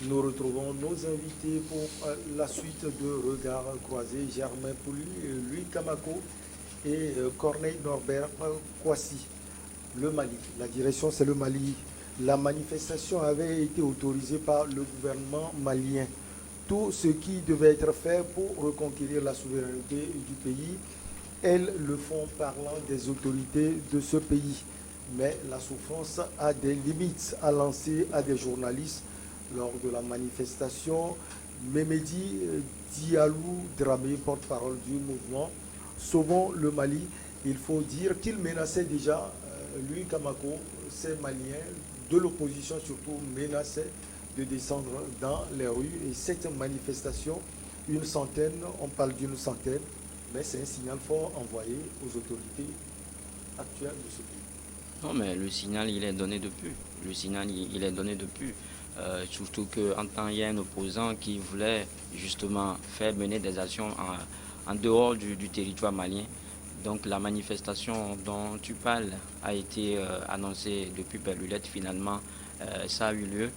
Nous retrouvons nos invités pour la suite de Regards croisés, Germain Pouli, Louis Kamako et Corneille Norbert Kwasi. Le Mali, la direction c'est le Mali. La manifestation avait été autorisée par le gouvernement malien. Tout ce qui devait être fait pour reconquérir la souveraineté du pays, elles le font parlant des autorités de ce pays. Mais la souffrance a des limites, a lancé à des journalistes lors de la manifestation. Memedi Diallo Dramé, porte-parole du mouvement Sauvons le Mali, il faut dire qu'il menaçait déjà, lui Kamako, ces Maliens de l'opposition surtout menaçaient de descendre dans les rues. Et cette manifestation, une centaine, on parle d'une centaine, mais c'est un signal fort envoyé aux autorités actuelles de ce pays. Non, mais le signal, il est donné depuis. Le signal, il est donné depuis. Surtout qu'en temps, il y a un opposant qui voulait justement faire mener des actions en dehors du territoire malien. Donc la manifestation dont tu parles a été annoncée depuis Bellulette. Finalement, ça a eu lieu.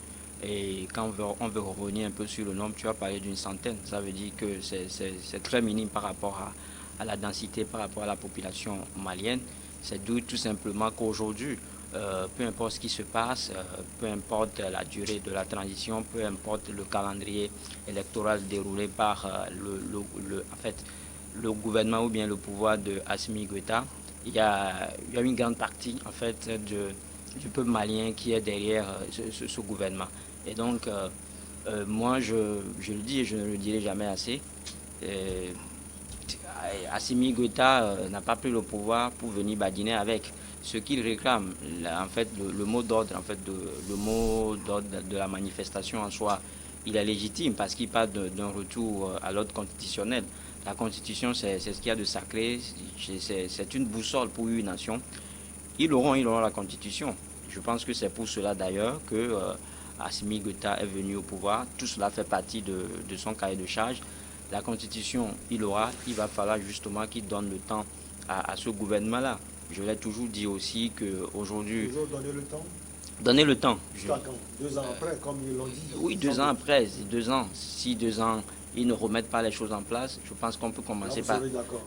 Et quand on veut revenir un peu sur le nombre, tu as parlé d'une centaine. Ça veut dire que c'est très minime par rapport à la densité, par rapport à la population malienne. C'est tout simplement qu'aujourd'hui, peu importe ce qui se passe, peu importe la durée de la transition, peu importe le calendrier électoral déroulé par en fait, le gouvernement ou bien le pouvoir de Assimi Goïta, il y a une grande partie en fait, du peuple malien qui est derrière ce gouvernement. Et donc, moi, je le dis et je ne le dirai jamais assez. Assimi Goïta n'a pas pris le pouvoir pour venir badiner avec. Ce qu'il réclame, en fait, le mot d'ordre, en fait, le mot d'ordre de la manifestation en soi, il est légitime parce qu'il parle d'un retour à l'ordre constitutionnel. La constitution, c'est ce qu'il y a de sacré, c'est une boussole pour une nation. Ils auront la constitution. Je pense que c'est pour cela d'ailleurs que Assimi Goïta est venu au pouvoir. Tout cela fait partie de son cahier de charge. La constitution, il va falloir justement qu'il donne le temps à ce gouvernement-là. Je l'ai toujours dit aussi qu'aujourd'hui... Toujours donner le temps. Donner le temps. Jusqu'à quand 2 ans après, comme ils l'ont dit. Oui, 2 ans après, 2 ans. Si 2 ans, ils ne remettent pas les choses en place, je pense qu'on peut commencer par...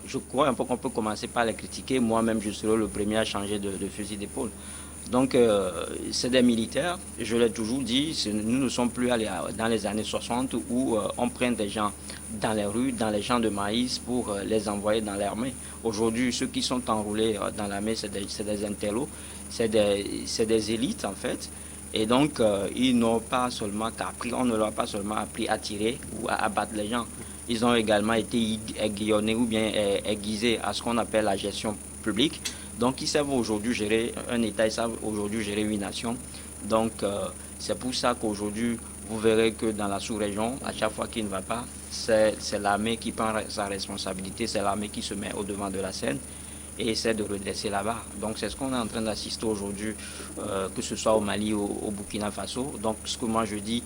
Je crois un peu qu'on peut commencer par les critiquer. Moi-même, je serai le premier à changer de fusil d'épaule. Donc, c'est des militaires, je l'ai toujours dit, nous ne sommes plus allés dans les années 60 où on prend des gens dans les rues, dans les champs de maïs pour les envoyer dans l'armée. Aujourd'hui, ceux qui sont enrôlés dans l'armée, c'est des intellos, c'est des élites en fait. Et donc, ils n'ont pas seulement appris, on ne leur a pas seulement appris à tirer ou à abattre les gens. Ils ont également été aiguillonnés ou bien aiguisés à ce qu'on appelle la gestion publique. Donc, ils savent aujourd'hui gérer un État, ils savent aujourd'hui gérer une nation. Donc, c'est pour ça qu'aujourd'hui, vous verrez que dans la sous-région, à chaque fois qu'il ne va pas, c'est l'armée qui prend sa responsabilité, c'est l'armée qui se met au devant de la scène et essaie de redresser la barre. Donc, c'est ce qu'on est en train d'assister aujourd'hui, que ce soit au Mali ou au Burkina Faso. Donc, ce que moi je dis,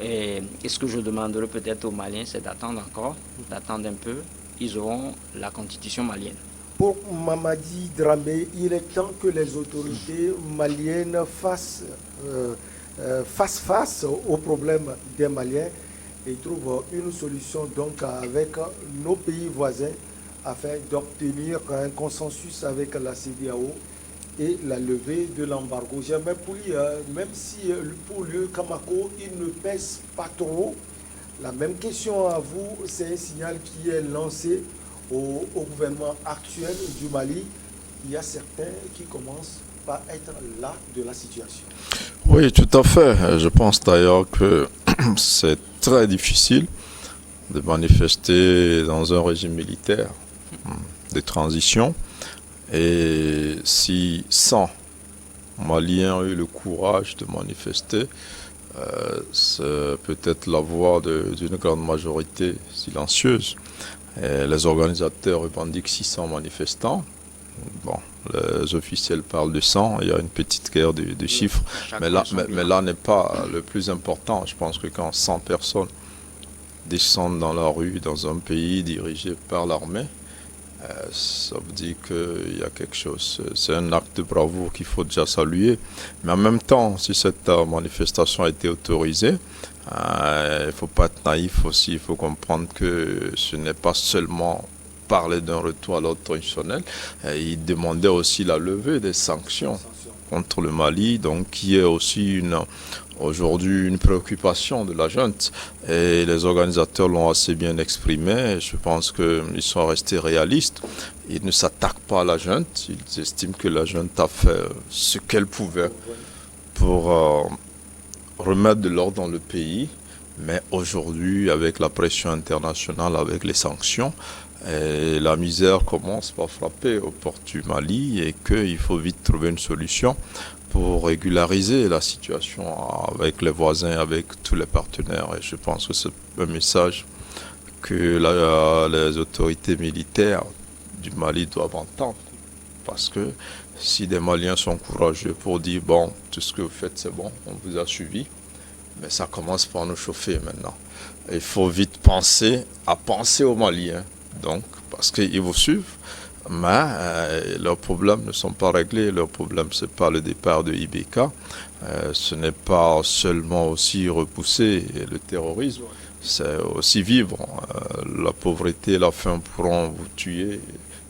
et ce que je demanderai peut-être aux Maliens, c'est d'attendre encore, d'attendre un peu. Ils auront la constitution malienne. Pour Mamadi Dramé, il est temps que les autorités maliennes fassent face aux problèmes des Maliens et trouvent une solution donc avec nos pays voisins afin d'obtenir un consensus avec la CEDEAO et la levée de l'embargo. Germain Pouli, même si pour le Kamako, il ne pèse pas trop, la même question à vous, c'est un signal qui est lancé au gouvernement actuel du Mali. Il y a certains qui commencent par être là de la situation. Oui, tout à fait. Je pense d'ailleurs que c'est très difficile de manifester dans un régime militaire de transition. Et si 100 Maliens ont eu le courage de manifester, c'est peut-être la voix d'une grande majorité silencieuse. Et les organisateurs revendiquent 600 manifestants. Bon, les officiels parlent de 100, il y a une petite guerre de chiffres, mais là n'est pas le plus important. Je pense que quand 100 personnes descendent dans la rue dans un pays dirigé par l'armée, Ça veut dire qu'il y a quelque chose. C'est un acte de bravoure qu'il faut déjà saluer. Mais en même temps, si cette manifestation a été autorisée, il ne faut pas être naïf aussi. Il faut comprendre que ce n'est pas seulement parler d'un retour à l'ordre traditionnel. Il demandait aussi la levée des sanctions contre le Mali, donc qui est aussi aujourd'hui une préoccupation de la junte. Et les organisateurs l'ont assez bien exprimé. Je pense qu'ils sont restés réalistes. Ils ne s'attaquent pas à la junte. Ils estiment que la junte a fait ce qu'elle pouvait pour remettre de l'ordre dans le pays. Mais aujourd'hui, avec la pression internationale, avec les sanctions, et la misère commence par frapper aux portes du Mali et qu'il faut vite trouver une solution pour régulariser la situation avec les voisins, avec tous les partenaires. Et je pense que c'est un message que les autorités militaires du Mali doivent entendre. Parce que si des Maliens sont courageux pour dire « bon, tout ce que vous faites c'est bon, on vous a suivi », mais ça commence par nous chauffer maintenant. Et il faut vite penser aux Maliens. Donc, parce qu'ils vous suivent, mais leurs problèmes ne sont pas réglés. Leurs problèmes, ce n'est pas le départ de IBK, ce n'est pas seulement aussi repousser le terrorisme, c'est aussi vivre. La pauvreté et la faim pourront vous tuer,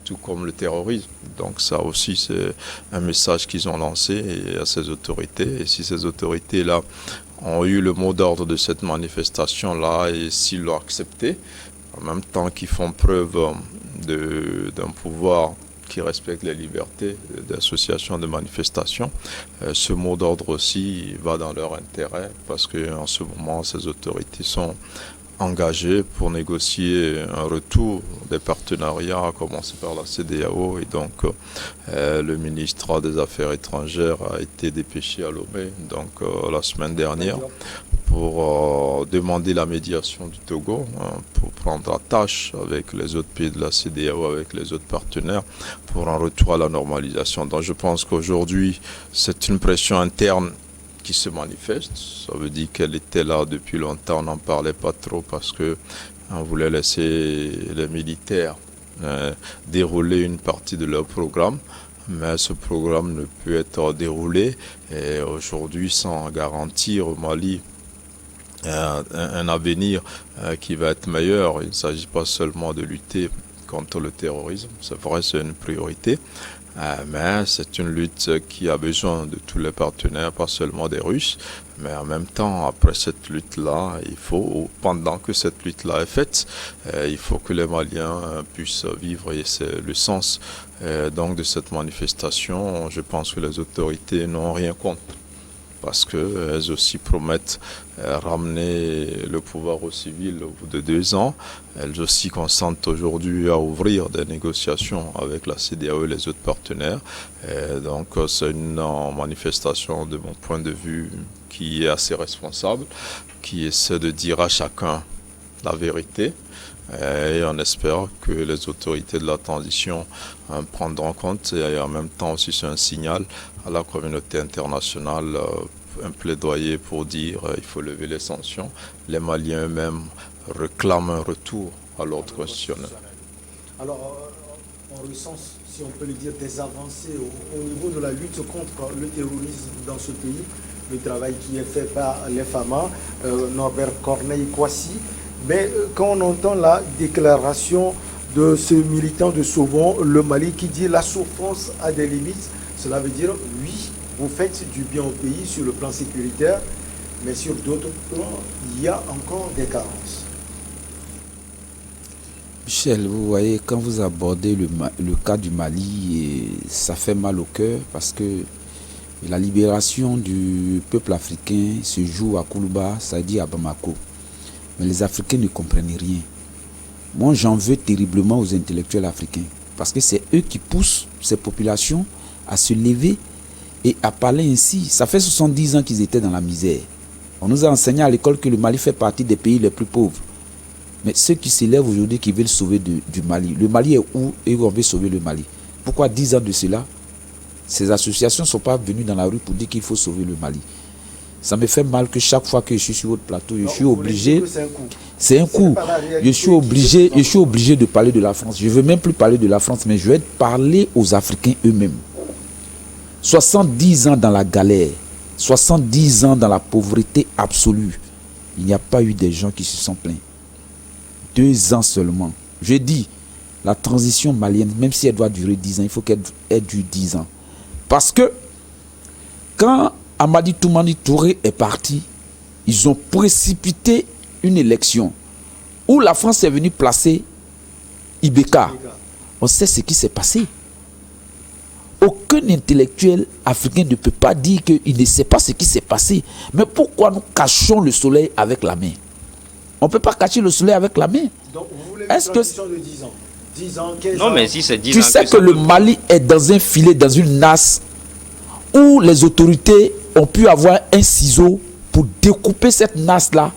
tout comme le terrorisme. Donc ça aussi, c'est un message qu'ils ont lancé à ces autorités. Et si ces autorités-là ont eu le mot d'ordre de cette manifestation-là et s'ils l'ont accepté, en même temps qu'ils font preuve d'un pouvoir qui respecte les libertés d'association, de manifestation, ce mot d'ordre aussi va dans leur intérêt parce qu'en ce moment, ces autorités sont engagées pour négocier un retour des partenariats, à commencer par la CEDEAO. Et donc, le ministre des Affaires étrangères a été dépêché à Lomé la semaine dernière pour demander la médiation du Togo, pour prendre la tâche avec les autres pays de la CEDEAO, avec les autres partenaires, pour un retour à la normalisation. Donc je pense qu'aujourd'hui, c'est une pression interne qui se manifeste. Ça veut dire qu'elle était là depuis longtemps, on n'en parlait pas trop parce qu'on voulait laisser les militaires dérouler une partie de leur programme. Mais ce programme ne peut être déroulé et aujourd'hui sans garantir au Mali un avenir qui va être meilleur. Il ne s'agit pas seulement de lutter contre le terrorisme, c'est vrai, c'est une priorité, mais c'est une lutte qui a besoin de tous les partenaires, pas seulement des Russes, mais en même temps, après cette lutte-là, pendant que cette lutte-là est faite, il faut que les Maliens puissent vivre, et c'est le sens donc de cette manifestation. Je pense que les autorités n'ont rien contre, parce qu'elles aussi promettent ramener le pouvoir au civil au bout de 2 ans. Elles aussi consentent aujourd'hui à ouvrir des négociations avec la CEDEAO et les autres partenaires. Et donc c'est une manifestation de mon point de vue qui est assez responsable, qui essaie de dire à chacun la vérité. Et on espère que les autorités de la transition prendront compte, et en même temps aussi c'est un signal à la communauté internationale, un plaidoyer pour dire il faut lever les sanctions. Les Maliens eux-mêmes réclament un retour à l'ordre constitutionnel. Alors on recense, si on peut le dire, des avancées au niveau de la lutte contre le terrorisme dans ce pays, le travail qui est fait par les FAMA, Norbert Corneille-Kwasi. Mais quand on entend la déclaration de ce militant de Sauvons, le Mali, qui dit la souffrance a des limites, cela veut dire oui, vous faites du bien au pays sur le plan sécuritaire, mais sur d'autres plans, il y a encore des carences. Michel, vous voyez, quand vous abordez le cas du Mali, ça fait mal au cœur parce que la libération du peuple africain se joue à Koulouba, c'est-à-dire à Bamako. Mais les Africains ne comprennent rien. Moi, j'en veux terriblement aux intellectuels africains. Parce que c'est eux qui poussent ces populations à se lever et à parler ainsi. Ça fait 70 ans qu'ils étaient dans la misère. On nous a enseigné à l'école que le Mali fait partie des pays les plus pauvres. Mais ceux qui s'élèvent aujourd'hui, qui veulent sauver du Mali. Le Mali est où et on veut sauver le Mali? Pourquoi 10 ans de cela, ces associations ne sont pas venues dans la rue pour dire qu'il faut sauver le Mali? Ça me fait mal que chaque fois que je suis sur votre plateau, je suis obligé. C'est un coup. Je suis obligé de parler de la France. Je ne veux même plus parler de la France, mais je vais parler aux Africains eux-mêmes. 70 ans dans la galère, 70 ans dans la pauvreté absolue. Il n'y a pas eu des gens qui se sont plaints. 2 ans seulement. Je dis, la transition malienne, même si elle doit durer 10 ans, il faut qu'elle dure 10 ans. Parce que quand Amadi Toumani Touré est parti, ils ont précipité une élection où la France est venue placer Ibeka. On sait ce qui s'est passé. Aucun intellectuel africain ne peut pas dire qu'il ne sait pas ce qui s'est passé. Mais pourquoi nous cachons le soleil avec la main? On ne peut pas cacher le soleil avec la main. Donc vous voulez une transition de 10 ans? 10 ans, 15 ans. Non, mais si c'est 10 ans. Tu sais que le Mali est dans un filet, dans une nasse, où les autorités ont pu avoir un ciseau pour découper cette nasse-là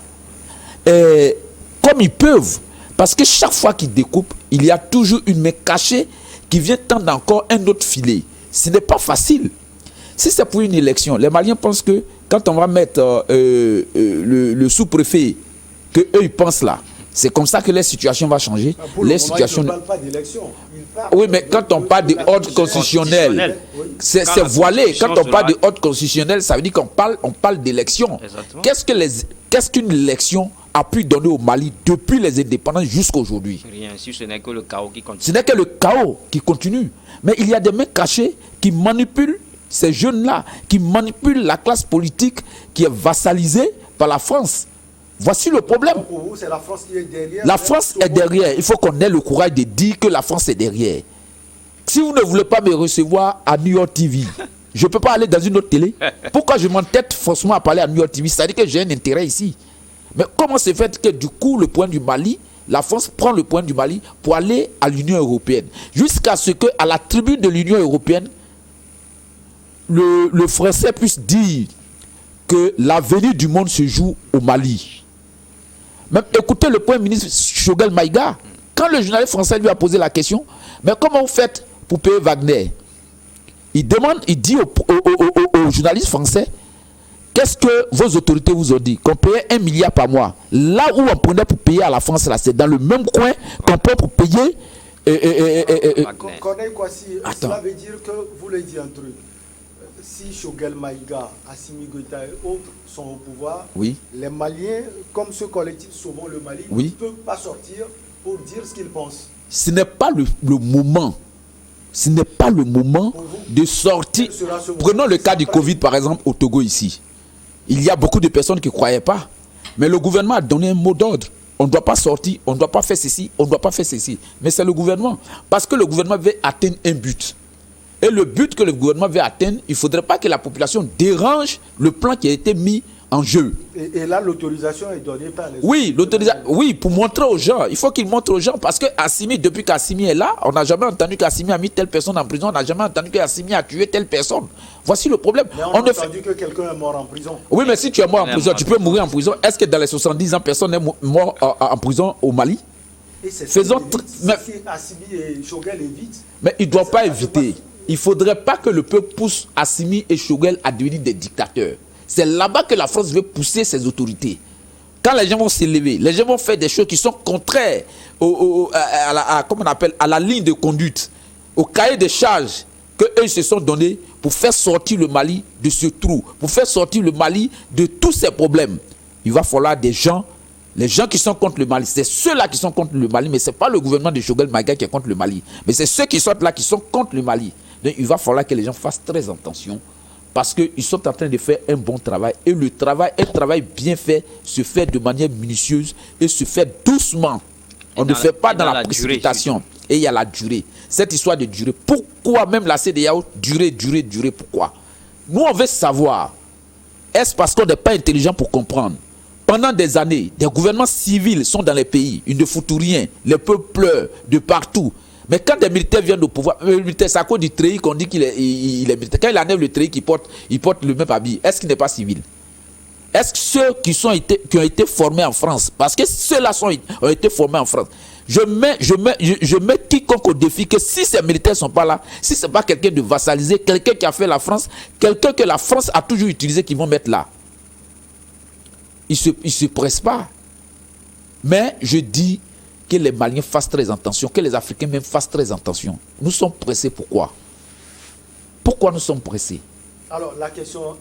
comme ils peuvent. Parce que chaque fois qu'ils découpent, il y a toujours une main cachée qui vient tendre encore un autre filet. Ce n'est pas facile. Si c'est pour une élection, les Maliens pensent que quand on va mettre le sous-préfet, que eux ils pensent là, c'est comme ça que les situations vont changer. Les situations. Ils ne parlent pas d'élection. Oui, mais quand on parle de ordre constitutionnel, c'est voilé. Quand on parle de ordre constitutionnel, ça veut dire qu'on parle d'élection. Qu'est-ce qu'une élection a pu donner au Mali depuis les indépendances jusqu'à aujourd'hui? Rien, si ce n'est que le chaos qui continue. Ce n'est que le chaos qui continue. Mais il y a des mains cachées qui manipulent ces jeunes-là, qui manipulent la classe politique qui est vassalisée par la France. Voici le problème. Donc pour vous, c'est la France qui est derrière. La France est derrière. Il faut qu'on ait le courage de dire que la France est derrière. Si vous ne voulez pas me recevoir à New York TV, je ne peux pas aller dans une autre télé. Pourquoi je m'entête forcément à parler à New York TV? C'est-à-dire que j'ai un intérêt ici. Mais comment se fait que du coup, le point du Mali, la France prend le point du Mali pour aller à l'Union européenne? Jusqu'à ce qu'à la tribune de l'Union européenne, le Français puisse dire que l'avenir du monde se joue au Mali. Même écoutez le Premier ministre Choguel Maïga, quand le journaliste français lui a posé la question, mais comment vous faites pour payer Wagner? Il dit aux journalistes français, qu'est-ce que vos autorités vous ont dit? Qu'on payait 1 milliard par mois. Là où on prenait pour payer à la France, là, c'est dans le même coin qu'on prend pour payer. Corneille Kwasi, cela veut dire que, vous voulez dire un truc. Si Choguel Maïga, Assimi Goïta et autres sont au pouvoir, oui, les Maliens, comme ce collectif Sauvons le Mali, oui, ne peuvent pas sortir pour dire ce qu'ils pensent. Ce n'est pas le moment. Ce n'est pas le moment de sortir. Prenons le cas du Covid, par exemple, au Togo ici. Il y a beaucoup de personnes qui ne croyaient pas. Mais le gouvernement a donné un mot d'ordre. On ne doit pas sortir, on ne doit pas faire ceci, on ne doit pas faire ceci. Mais c'est le gouvernement. Parce que le gouvernement veut atteindre un but. Et le but que le gouvernement veut atteindre, il ne faudrait pas que la population dérange le plan qui a été mis en jeu. Et là, l'autorisation est donnée par les... Oui, oui, pour montrer aux gens. Il faut qu'ils montrent aux gens. Parce que Assimi, depuis qu'Assimi est là, on n'a jamais entendu qu'Assimi a mis telle personne en prison. On n'a jamais entendu qu'Assimi a tué telle personne. Voici le problème. Mais on a entendu que quelqu'un est mort en prison. Oui, mais si tu es mort en prison, tu peux mourir en prison. Est-ce que dans les 70 ans, personne n'est mort en prison au Mali? Faisons... Assimi et Choguel évitent. Mais il ne doit pas éviter. Il ne faudrait pas que le peuple pousse Assimi et Choguel à devenir des dictateurs. C'est là-bas que la France veut pousser ses autorités. Quand les gens vont s'élever, les gens vont faire des choses qui sont contraires à la ligne de conduite, au cahier des charges qu'eux se sont donnés pour faire sortir le Mali de ce trou, pour faire sortir le Mali de tous ces problèmes. Il va falloir des gens, les gens qui sont contre le Mali, c'est ceux-là qui sont contre le Mali, mais ce n'est pas le gouvernement de Choguel Maïga qui est contre le Mali, mais c'est ceux qui sont là qui sont contre le Mali. Donc il va falloir que les gens fassent très attention. Parce qu'ils sont en train de faire un bon travail. Et un travail bien fait, se fait de manière minutieuse et se fait doucement. On ne fait pas dans la précipitation. Et il y a la durée. Cette histoire de durée. Pourquoi même la CEDEAO durée, pourquoi? Nous, on veut savoir. Est-ce parce qu'on n'est pas intelligent pour comprendre? Pendant des années, des gouvernements civils sont dans les pays. Ils ne foutent rien. Les peuples pleurent de partout. Mais quand des militaires viennent au pouvoir, le militaire, c'est à cause du treillis qu'on dit qu'il est militaire. Quand il enlève le treillis qu'il porte, il porte le même habit. Est-ce qu'il n'est pas civil? Est-ce que ceux qui ont été formés en France, parce que ceux-là ont été formés en France, je mets quiconque au défi que si ces militaires ne sont pas là, si ce n'est pas quelqu'un de vassalisé, quelqu'un qui a fait la France, quelqu'un que la France a toujours utilisé, qu'ils vont mettre là. Ils se pressent pas. Mais je dis que les Maliens fassent très attention, que les Africains même fassent très attention. Nous sommes pressés, pourquoi? Pourquoi nous sommes pressés? Alors, la question,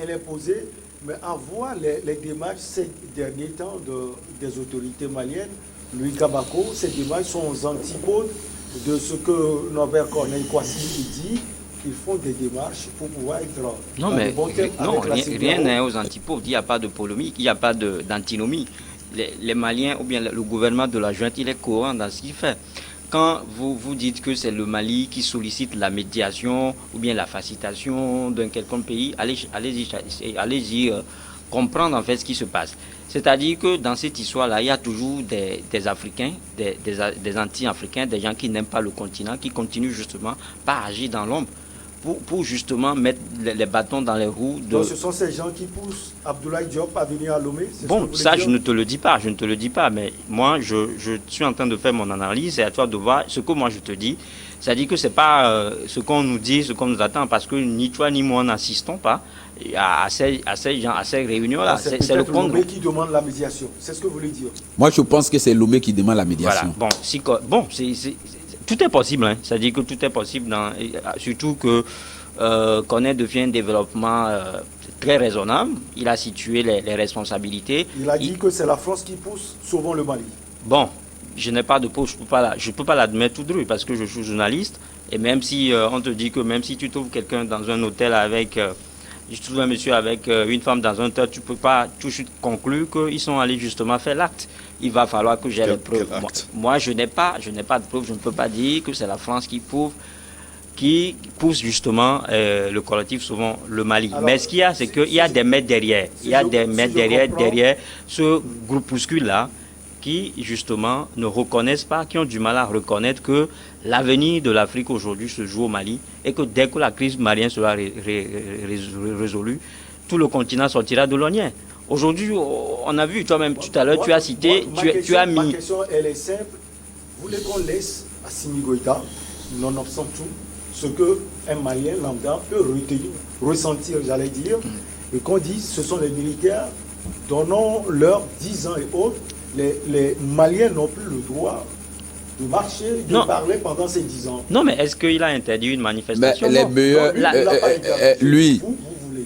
elle est posée, mais en voit les démarches ces derniers temps des autorités maliennes, Louis Kabako, ces démarches sont aux antipodes de ce que Norbert Corneille-Kwasi dit. Ils font des démarches pour pouvoir être non, mais non, rien n'est aux antipodes. Il n'y a pas de polémique, il n'y a pas d'antinomie. Les Maliens ou bien le gouvernement de la junte, il est courant dans ce qu'il fait. Quand vous dites que c'est le Mali qui sollicite la médiation ou bien la facilitation d'un quelconque pays, allez-y comprendre en fait ce qui se passe. C'est-à-dire que dans cette histoire-là, il y a toujours des Africains, des anti-africains, des gens qui n'aiment pas le continent, qui continuent justement par agir dans l'ombre pour justement mettre les bâtons dans les roues. Donc ce sont ces gens qui poussent Abdoulaye Diop à venir à Lomé? Bon, ça je ne te le dis pas, mais moi je suis en train de faire mon analyse et à toi de voir ce que moi je te dis. C'est-à-dire que ce n'est pas ce qu'on nous dit, ce qu'on nous attend, parce que ni toi ni moi n'assistons pas à ces réunions-là. C'est le Lomé qui demande la médiation, c'est ce que vous voulez dire? Moi je pense que c'est Lomé qui demande la médiation. Voilà. Bon, tout est possible, hein. C'est-à-dire que tout est possible, surtout que Corneille devient un développement très raisonnable. Il a situé les responsabilités. Il a dit que c'est la France qui pousse souvent le Mali. Bon, je n'ai pas de peau, je ne peux pas l'admettre tout droit parce que je suis journaliste. Et même si on te dit que même si tu trouves quelqu'un dans un hôtel avec... je trouve un monsieur avec une femme dans un hôtel, tu ne peux pas tout de suite conclure qu'ils sont allés justement faire l'acte. Il va falloir que j'ai les preuves. Moi, je n'ai pas de preuves. Je ne peux pas dire que c'est la France qui pousse justement le collectif, souvent le Mali. Alors, mais ce qu'il y a, c'est qu'il y a des maîtres derrière. Il y a des maîtres derrière ce groupuscule-là qui, justement, ne reconnaissent pas, qui ont du mal à reconnaître que l'avenir de l'Afrique aujourd'hui se joue au Mali et que dès que la crise malienne sera résolue, tout le continent sortira de l'oignon. Aujourd'hui, on a vu, toi-même, tout à l'heure, tu as cité, tu as mis... Ma question, elle est simple. Vous voulez qu'on laisse Assimi Goïta, nonobstant tout, ce qu'un Malien lambda peut ressentir, j'allais dire, et qu'on dise, ce sont les militaires, donnons-leur 10 ans et autres, les Maliens n'ont plus le droit de marcher, de parler pendant ces 10 ans. Non, mais est-ce qu'il a interdit une manifestation? Mais les meilleurs... Lui...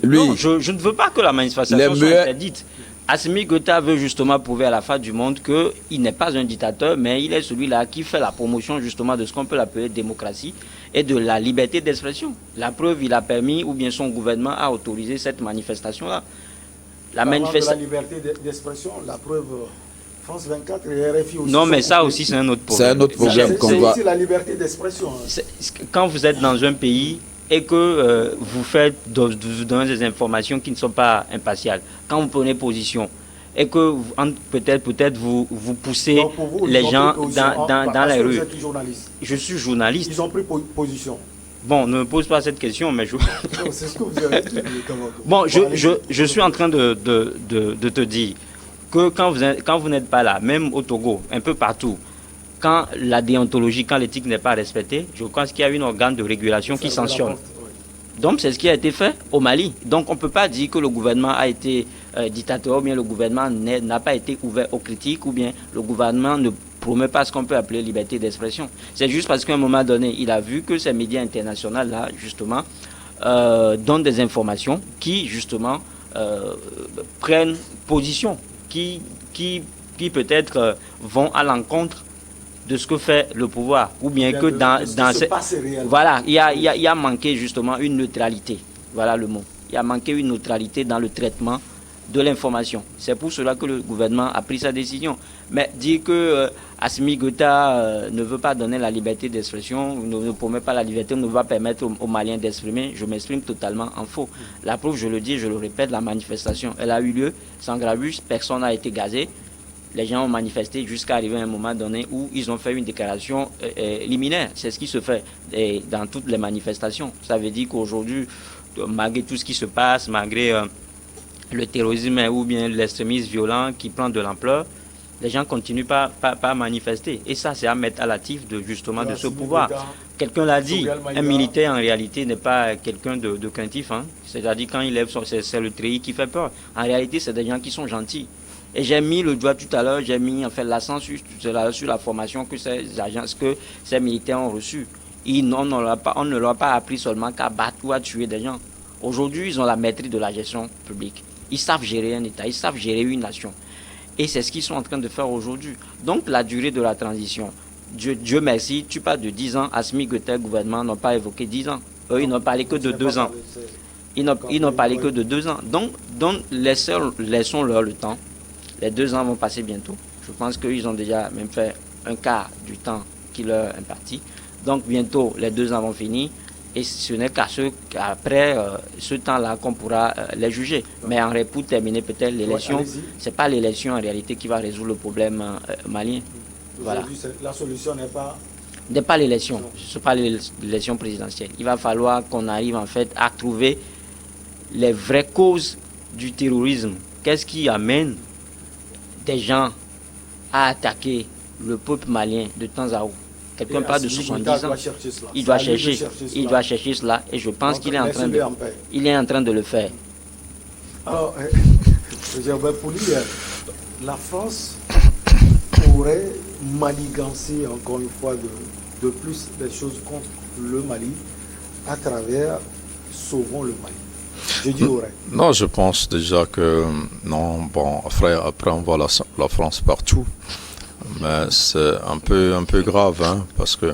Non, je ne veux pas que la manifestation soit interdite. Assimi Goïta veut justement prouver à la face du monde qu'il n'est pas un dictateur, mais il est celui-là qui fait la promotion justement de ce qu'on peut appeler démocratie et de la liberté d'expression. La preuve, il a permis, ou bien son gouvernement a autorisé cette manifestation-là. La liberté d'expression, la preuve... France 24 et RFI aussi. Non, mais ça aussi, c'est un autre problème. C'est un autre problème. C'est aussi la liberté d'expression. Quand vous êtes dans un pays et que vous faites donner des informations qui ne sont pas impartiales, quand vous prenez position et que peut-être vous poussez les gens dans les rues. Je suis journaliste. Ils ont pris position. Bon, ne me pose pas cette question, mais je... C'est ce que vous avez dit. Bon, je suis en train de te dire que quand vous n'êtes pas là, même au Togo, un peu partout, quand la déontologie, quand l'éthique n'est pas respectée, je pense qu'il y a un organe de régulation qui sanctionne. Donc c'est ce qui a été fait au Mali. Donc on ne peut pas dire que le gouvernement a été dictateur, ou bien le gouvernement n'a pas été ouvert aux critiques, ou bien le gouvernement ne promet pas ce qu'on peut appeler liberté d'expression. C'est juste parce qu'à un moment donné, il a vu que ces médias internationaux-là, justement, donnent des informations qui, justement, prennent position, qui peut-être vont à l'encontre de ce que fait le pouvoir, ou bien que dans voilà, il y a manqué justement une neutralité, voilà le mot. Il y a manqué une neutralité dans le traitement de l'information. C'est pour cela que le gouvernement a pris sa décision. Mais dire que Assimi Goïta ne veut pas donner la liberté d'expression, ne promet pas la liberté, ne va permettre aux Maliens d'exprimer, je m'exprime totalement en faux. La preuve, je le dis, je le répète, la manifestation, elle a eu lieu sans gravure, personne n'a été gazé. Les gens ont manifesté jusqu'à arriver à un moment donné où ils ont fait une déclaration liminaire. C'est ce qui se fait dans toutes les manifestations. Ça veut dire qu'aujourd'hui, malgré tout ce qui se passe, malgré le terrorisme ou bien l'extrémisme violent qui prend de l'ampleur, les gens continuent pas à manifester. Et ça, c'est à mettre à l'actif de ce pouvoir. Quelqu'un l'a dit, un militaire en réalité n'est pas quelqu'un de craintif. Hein. C'est-à-dire quand il lève c'est le treillis qui fait peur. En réalité, c'est des gens qui sont gentils. Et j'ai mis le doigt tout à l'heure, j'ai mis en fait l'accent sur la formation que ces militaires ont reçue. On ne leur a pas appris seulement qu'à battre ou à tuer des gens. Aujourd'hui, ils ont la maîtrise de la gestion publique. Ils savent gérer un État, ils savent gérer une nation. Et c'est ce qu'ils sont en train de faire aujourd'hui. Donc la durée de la transition, Dieu merci, tu parles de 10 ans, Assimi Goïta gouvernement n'ont pas évoqué 10 ans. Eux, ils n'ont parlé que de 2 ans. Ils n'ont parlé que de 2 ans. Donc laissons-leur le temps. Les 2 ans vont passer bientôt. Je pense qu'ils ont déjà même fait un quart du temps qui leur est imparti. Donc bientôt, les 2 ans vont finir. Et ce n'est qu'après ce temps-là qu'on pourra les juger. Mais pour terminer peut-être l'élection, ce n'est pas l'élection en réalité qui va résoudre le problème malien. Voilà. La solution n'est pas... N'est pas l'élection, ce n'est pas l'élection présidentielle. Il va falloir qu'on arrive en fait à trouver les vraies causes du terrorisme. Qu'est-ce qui amène des gens à attaquer le peuple malien de temps à autre? Quelqu'un parle de 70 ans. Il doit chercher cela et je pense qu'il est en train de le faire. Alors, pour lui, la France pourrait manigancer encore une fois de plus les choses contre le Mali à travers Sauvons le Mali. Je dis aurait. Non, je pense déjà que non, bon, après on voit la France partout. Mais c'est un peu grave, hein, parce que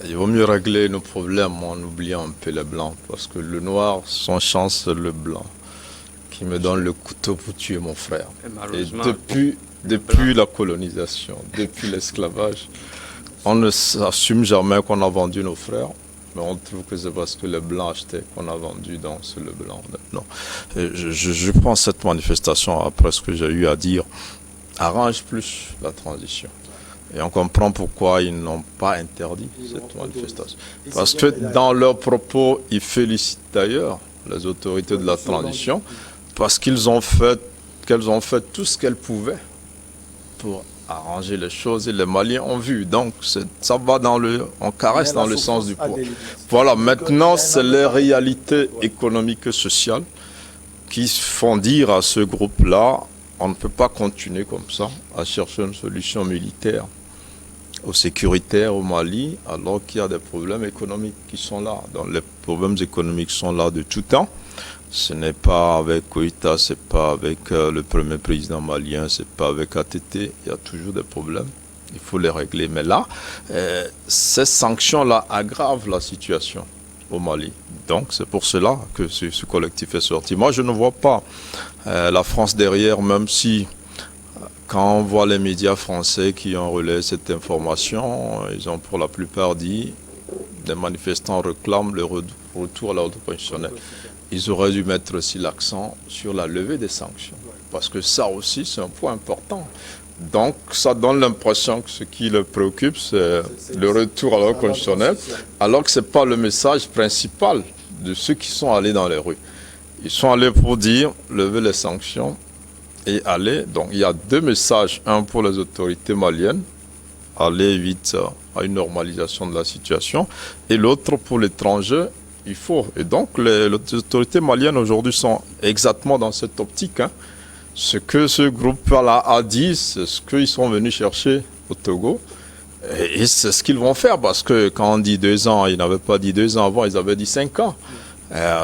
il vaut mieux régler nos problèmes en oubliant un peu les blancs, parce que le noir, son chance, c'est le blanc qui me donne le couteau pour tuer mon frère. Et depuis la colonisation, depuis l'esclavage, on ne s'assume jamais qu'on a vendu nos frères, mais on trouve que c'est parce que les blancs achetaient qu'on a vendu, donc c'est le blanc. Non. Je pense que cette manifestation, après ce que j'ai eu à dire, arrange plus la transition. Et on comprend pourquoi ils n'ont pas interdit cette manifestation. Parce que dans leurs propos, ils félicitent d'ailleurs les autorités de la transition parce qu'elles ont fait tout ce qu'elles pouvaient pour arranger les choses et les Maliens ont vu. Donc ça va on caresse dans le sens du poids. Voilà, maintenant c'est les réalités économiques et sociales qui font dire à ce groupe-là: on ne peut pas continuer comme ça à chercher une solution militaire ou sécuritaire au Mali alors qu'il y a des problèmes économiques qui sont là. Donc les problèmes économiques sont là de tout temps. Ce n'est pas avec Goïta, ce n'est pas avec le premier président malien, ce n'est pas avec ATT. Il y a toujours des problèmes. Il faut les régler. Mais là, ces sanctions-là aggravent la situation au Mali. Donc c'est pour cela que ce collectif est sorti. Moi, je ne vois pas la France derrière, même si quand on voit les médias français qui ont relayé cette information, ils ont pour la plupart dit les manifestants réclament le retour à l'ordre constitutionnel. Ils auraient dû mettre aussi l'accent sur la levée des sanctions, parce que ça aussi c'est un point important. Donc ça donne l'impression que ce qui les préoccupe, c'est le retour à l'ordre constitutionnel, alors que ce n'est pas le message principal de ceux qui sont allés dans les rues. Ils sont allés pour dire lever les sanctions et aller. Donc il y a 2 messages, un pour les autorités maliennes, aller vite à une normalisation de la situation, et l'autre pour l'étranger, il faut. Et donc les autorités maliennes aujourd'hui sont exactement dans cette optique. Hein. Ce que ce groupe-là a dit, c'est ce qu'ils sont venus chercher au Togo. Et c'est ce qu'ils vont faire, parce que quand on dit 2 ans, ils n'avaient pas dit 2 ans avant, ils avaient dit 5 ans.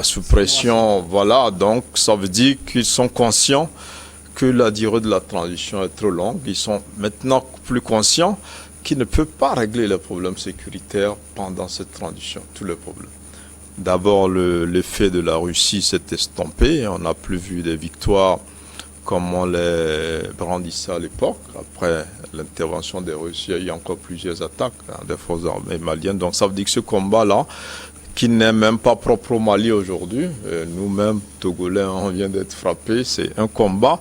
Sous pression, voilà. Donc ça veut dire qu'ils sont conscients que la durée de la transition est trop longue. Ils sont maintenant plus conscients qu'ils ne peuvent pas régler les problèmes sécuritaires pendant cette transition, tous les problèmes. D'abord, l'effet de la Russie s'est estompé. On n'a plus vu des victoires comme on les brandissait à l'époque. Après l'intervention des Russes, il y a eu encore plusieurs attaques des forces armées maliennes. Donc ça veut dire que ce combat-là, qui n'est même pas propre au Mali aujourd'hui, nous-mêmes, Togolais, on vient d'être frappés, c'est un combat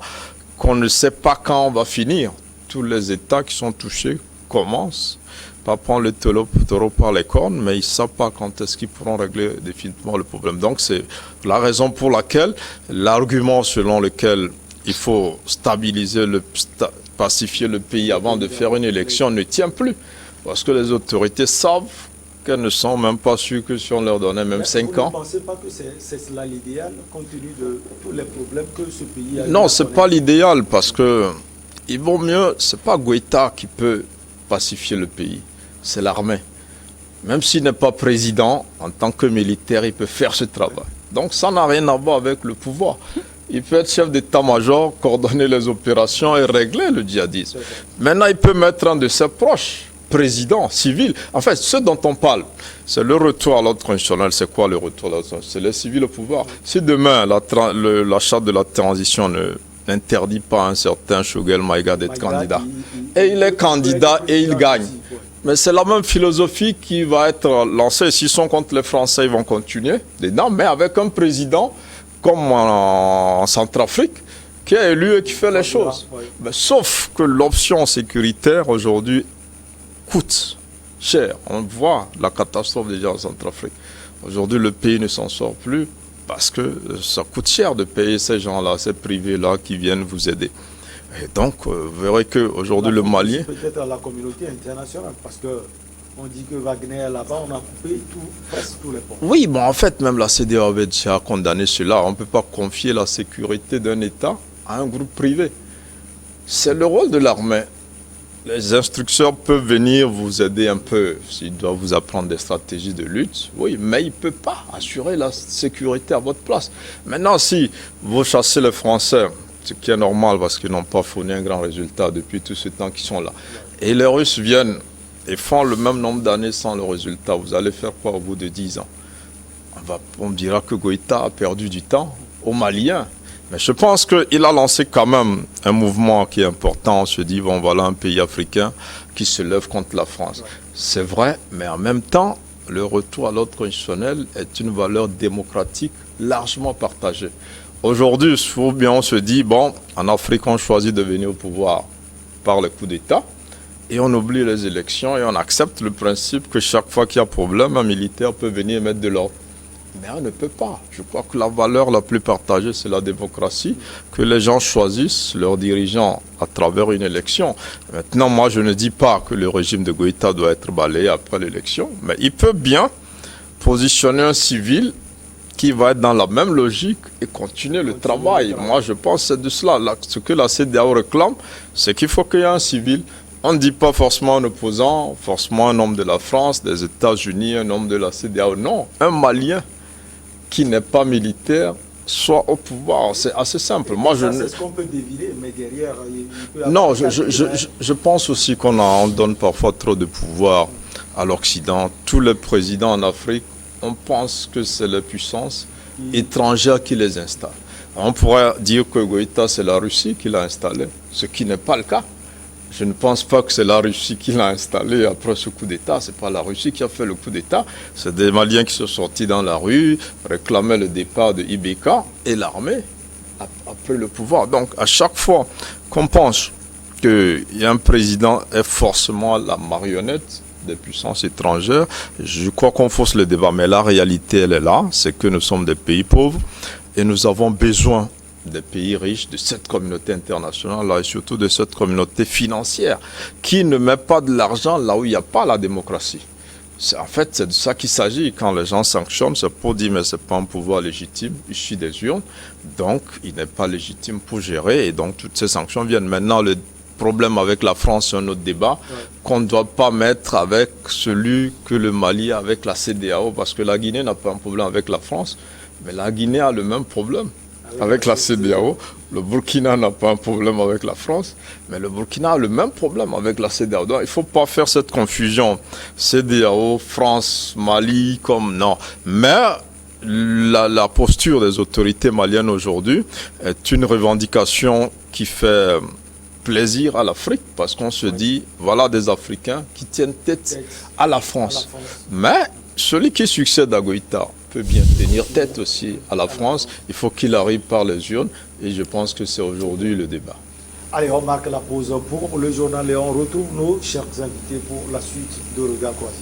qu'on ne sait pas quand on va finir. Tous les États qui sont touchés commencent. Pas prendre le taureau par les cornes, mais ils ne savent pas quand est-ce qu'ils pourront régler définitivement le problème. Donc c'est la raison pour laquelle l'argument selon lequel il faut stabiliser pacifier le pays avant de faire une élection ne tient plus. Parce que les autorités savent qu'elles ne sont même pas sûres que si on leur donnait même 5 ans. Vous ne pensez pas que c'est cela l'idéal, compte tenu de tous les problèmes que ce pays a? Non, ce n'est pas l'idéal parce que il vaut mieux, ce n'est pas Goïta qui peut pacifier le pays, c'est l'armée. Même s'il n'est pas président, en tant que militaire, il peut faire ce travail. Donc ça n'a rien à voir avec le pouvoir. Il peut être chef d'état-major, coordonner les opérations et régler le djihadisme. Maintenant, il peut mettre un de ses proches, président, civil. En fait, ce dont on parle, c'est le retour à l'ordre constitutionnel. C'est quoi le retour à l'ordre constitutionnel? C'est les civils au pouvoir. Si demain, la charte de la transition n'interdit pas à un certain Choguel Maïga d'être candidat, et il est candidat et il gagne. Mais c'est la même philosophie qui va être lancée. S'ils sont contre les Français, ils vont continuer dedans, mais avec un président comme en Centrafrique, qui est élu et qui fait les choses. Mais sauf que l'option sécuritaire aujourd'hui coûte cher. On voit la catastrophe déjà en Centrafrique. Aujourd'hui, le pays ne s'en sort plus parce que ça coûte cher de payer ces gens-là, ces privés-là qui viennent vous aider. Et donc, vous verrez qu'aujourd'hui, le Mali... Peut-être à la communauté internationale, parce que on dit que Wagner là-bas, on a coupé presque tous les ponts. Oui, bon, en fait, même la CEDEAO avait déjà condamné cela. On ne peut pas confier la sécurité d'un État à un groupe privé. C'est le rôle de l'armée. Les instructeurs peuvent venir vous aider un peu, s'ils doivent vous apprendre des stratégies de lutte, oui, mais ils ne peuvent pas assurer la sécurité à votre place. Maintenant, si vous chassez les Français, ce qui est normal parce qu'ils n'ont pas fourni un grand résultat depuis tout ce temps qu'ils sont là, et les Russes viennent et font le même nombre d'années sans le résultat, vous allez faire quoi au bout de 10 ans? On dira que Goïta a perdu du temps aux Maliens. Mais je pense qu'il a lancé quand même un mouvement qui est important. On se dit, bon, voilà un pays africain qui se lève contre la France. C'est vrai, mais en même temps, le retour à l'ordre constitutionnel est une valeur démocratique largement partagée. Aujourd'hui, on se dit, bon, en Afrique, on choisit de venir au pouvoir par le coup d'État. Et on oublie les élections et on accepte le principe que chaque fois qu'il y a problème, un militaire peut venir mettre de l'ordre. Mais on ne peut pas. Je crois que la valeur la plus partagée, c'est la démocratie, que les gens choisissent leurs dirigeants à travers une élection. Maintenant, moi, je ne dis pas que le régime de Goïta doit être balayé après l'élection, mais il peut bien positionner un civil qui va être dans la même logique et continuer le travail. Moi, je pense que c'est de cela. Ce que la CEDEAO réclame, c'est qu'il faut qu'il y ait un civil. On ne dit pas forcément un opposant, forcément un homme de la France, des États-Unis, un homme de la CEDEAO. Non, un Malien qui n'est pas militaire soit au pouvoir. C'est assez simple. Moi, c'est ce qu'on peut deviner, mais derrière... Non, je pense aussi qu'on donne parfois trop de pouvoir à l'Occident. Tous les présidents en Afrique, on pense que c'est les puissances étrangères qui les installent. On pourrait dire que Goïta, c'est la Russie qui l'a installé, ce qui n'est pas le cas. Je ne pense pas que c'est la Russie qui l'a installé après ce coup d'État. Ce n'est pas la Russie qui a fait le coup d'État. C'est des Maliens qui sont sortis dans la rue, réclamaient le départ de Ibeka et l'armée a pris le pouvoir. Donc, à chaque fois qu'on pense qu'il y a un président est forcément la marionnette des puissances étrangères, je crois qu'on fausse le débat. Mais la réalité, elle est là. C'est que nous sommes des pays pauvres et nous avons besoin des pays riches, de cette communauté internationale là, et surtout de cette communauté financière qui ne met pas de l'argent là où il n'y a pas la démocratie. En fait, c'est de ça qu'il s'agit. Quand les gens sanctionnent, c'est pour dire mais ce n'est pas un pouvoir légitime issu des urnes, donc il n'est pas légitime pour gérer et donc toutes ces sanctions viennent. Maintenant, le problème avec la France, c'est un autre débat qu'on ne doit pas mettre avec celui que le Mali a avec la CEDEAO, parce que la Guinée n'a pas un problème avec la France, mais la Guinée a le même problème avec la CEDEAO. Le Burkina n'a pas un problème avec la France, mais le Burkina a le même problème avec la CEDEAO. Donc il ne faut pas faire cette confusion. CEDEAO, France, Mali, comme non. Mais la posture des autorités maliennes aujourd'hui est une revendication qui fait plaisir à l'Afrique, parce qu'on se dit, voilà des Africains qui tiennent tête à la France. Mais celui qui succède à Goïta peut bien tenir tête aussi à la France. Il faut qu'il arrive par les urnes et je pense que c'est aujourd'hui le débat. Allez, on marque la pause pour le journal et on retrouve nos chers invités pour la suite de Regard Croisé.